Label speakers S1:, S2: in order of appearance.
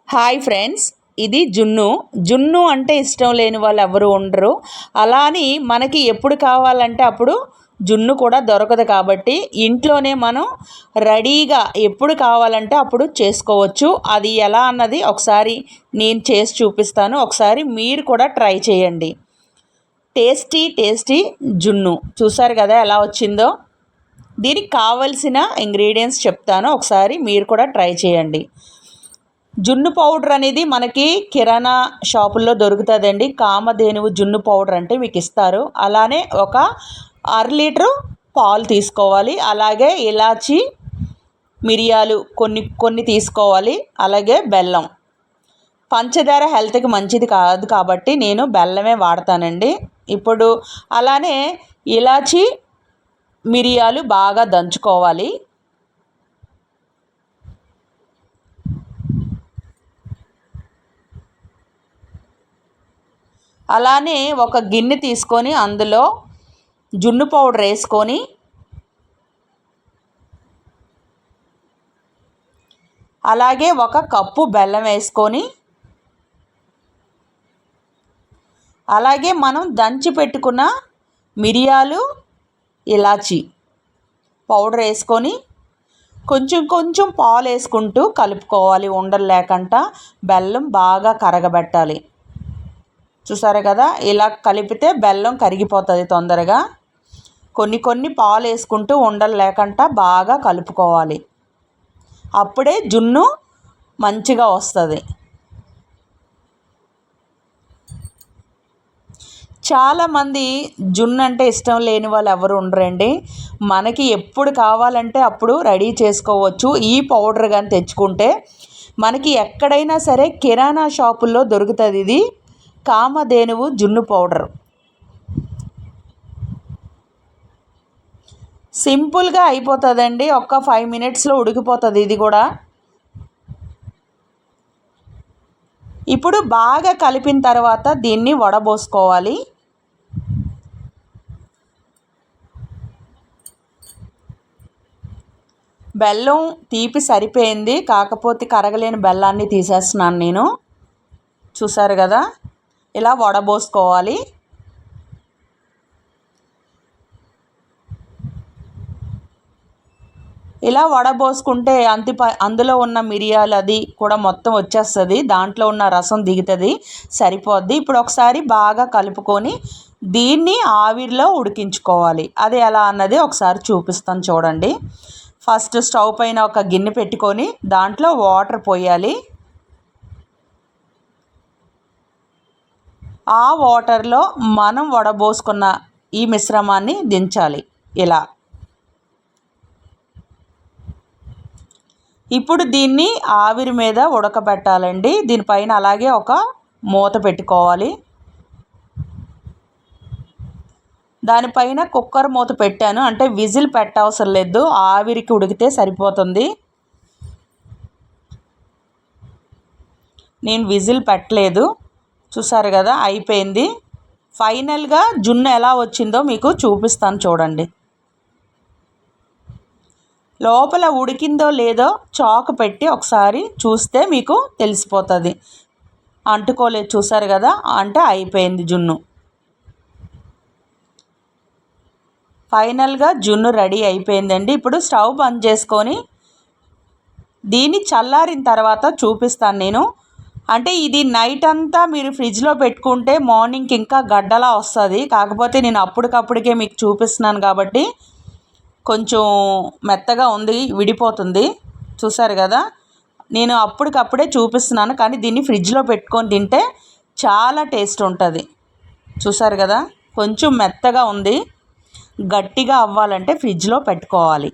S1: Hi friends, ఇది జున్ను. జున్ను అంటే ఇష్టం లేని వాళ్ళు ఎవరు ఉండరు. అలా అని మనకి ఎప్పుడు కావాలంటే అప్పుడు జున్ను కూడా దొరకదు. కాబట్టి ఇంట్లోనే మనం రెడీగా ఎప్పుడు కావాలంటే అప్పుడు చేసుకోవచ్చు. అది ఎలా అన్నది ఒకసారి నేను చేసి చూపిస్తాను. ఒకసారి మీరు కూడా ట్రై చేయండి. టేస్టీ టేస్టీ జున్ను చూసారు కదా ఎలా వచ్చిందో. దీనికి కావలసిన ఇంగ్రీడియంట్స్ చెప్తాను, ఒకసారి మీరు కూడా ట్రై చేయండి. జున్ను పౌడర్ అనేది మనకి కిరాణా షాపుల్లో దొరుకుతుందండి. కామధేనువు జున్ను పౌడర్ అంటే మీకు ఇస్తారు. అలానే ఒక 1/2 లీటరు పాలు తీసుకోవాలి. అలాగే ఇలాచి, మిరియాలు కొన్ని కొన్ని తీసుకోవాలి. అలాగే బెల్లం. పంచదార హెల్త్కి మంచిది కాదు కాబట్టి నేను బెల్లమే వాడతానండి. ఇప్పుడు అలానే ఇలాచి, మిరియాలు బాగా దంచుకోవాలి. అలానే ఒక గిన్నె తీసుకొని అందులో జున్ను పౌడర్ వేసుకొని అలాగే ఒక కప్పు బెల్లం వేసుకొని అలాగే మనం దంచి పెట్టుకున్న మిరియాలు, ఇలాచి పౌడర్ వేసుకొని కొంచెం కొంచెం పాలు వేసుకుంటూ కలుపుకోవాలి. ఉండలు లేకుండా బెల్లం బాగా కరగబెట్టాలి. చూసారు కదా, ఇలా కలిపితే బెల్లం కరిగిపోతుంది తొందరగా. కొన్ని కొన్ని పాలు వేసుకుంటూ ఉండలు లేకుండా బాగా కలుపుకోవాలి. అప్పుడే జున్ను మంచిగా వస్తుంది. చాలామంది జున్ను అంటే ఇష్టం లేని వాళ్ళు ఎవరు ఉండరండి. మనకి ఎప్పుడు కావాలంటే అప్పుడు రెడీ చేసుకోవచ్చు. ఈ పౌడర్ కానీ తెచ్చుకుంటే మనకి ఎక్కడైనా సరే కిరాణా షాపుల్లో దొరుకుతుంది. ఇది కామధేనువు జున్ను పౌడర్. సింపుల్గా అయిపోతుందండి. ఒక్క 5 మినిట్స్లో ఉడికిపోతుంది ఇది కూడా. ఇప్పుడు బాగా కలిపిన తర్వాత దీన్ని వడబోసుకోవాలి. బెల్లం తీపి సరిపోయింది, కాకపోతే కరగలేని బెల్లాన్ని తీసేస్తున్నాను నేను. చూసారు కదా, ఇలా వడబోసుకోవాలి. ఇలా వడబోసుకుంటే అందులో ఉన్న మిరియాలు అది కూడా మొత్తం వచ్చేస్తుంది. దాంట్లో ఉన్న రసం దిగుతుంది, సరిపోద్ది. ఇప్పుడు ఒకసారి బాగా కలుపుకొని దీన్ని ఆవిరిలో ఉడికించుకోవాలి. అది ఎలా అన్నది ఒకసారి చూపిస్తాను చూడండి. ఫస్ట్ స్టవ్ పైన ఒక గిన్నె పెట్టుకొని దాంట్లో వాటర్ పోయాలి. ఆ వాటర్లో మనం వడబోసుకున్న ఈ మిశ్రమాన్ని దించాలి ఇలా. ఇప్పుడు దీన్ని ఆవిరి మీద ఉడకబెట్టాలండి. దీనిపైన అలాగే ఒక మూత పెట్టుకోవాలి. దానిపైన కుక్కర్ మూత పెట్టాను, అంటే విజిల్ పెట్టవసరం లేదు, ఆవిరికి ఉడికితే సరిపోతుంది. నేను విజిల్ పెట్టలేదు. చూసారు కదా, అయిపోయింది. ఫైనల్గా జున్ను ఎలా వచ్చిందో మీకు చూపిస్తాను చూడండి. లోపల ఉడికిందో లేదో చాకు పెట్టి ఒకసారి చూస్తే మీకు తెలిసిపోతుంది. అంటుకోలేదు, చూసారు కదా, అంటే అయిపోయింది జున్ను. ఫైనల్గా జున్ను రెడీ అయిపోయిందండి. ఇప్పుడు స్టవ్ బంద్ చేసుకొని దీన్ని చల్లారిన తర్వాత చూపిస్తాను నేను. అంటే ఇది నైట్ అంతా మీరు ఫ్రిడ్జ్లో పెట్టుకుంటే మార్నింగ్కి ఇంకా గడ్డలా వస్తుంది. కాకపోతే నేను అప్పటికప్పటికే మీకు చూపిస్తున్నాను కాబట్టి కొంచెం మెత్తగా ఉంది, విడిపోతుంది. చూసారు కదా, నేను అప్పటికప్పుడే చూపిస్తున్నాను, కానీ దీన్ని ఫ్రిడ్జ్లో పెట్టుకొని తింటే చాలా టేస్ట్ ఉంటుంది. చూసారు కదా, కొంచెం మెత్తగా ఉంది. గట్టిగా అవ్వాలంటే ఫ్రిడ్జ్లో పెట్టుకోవాలి.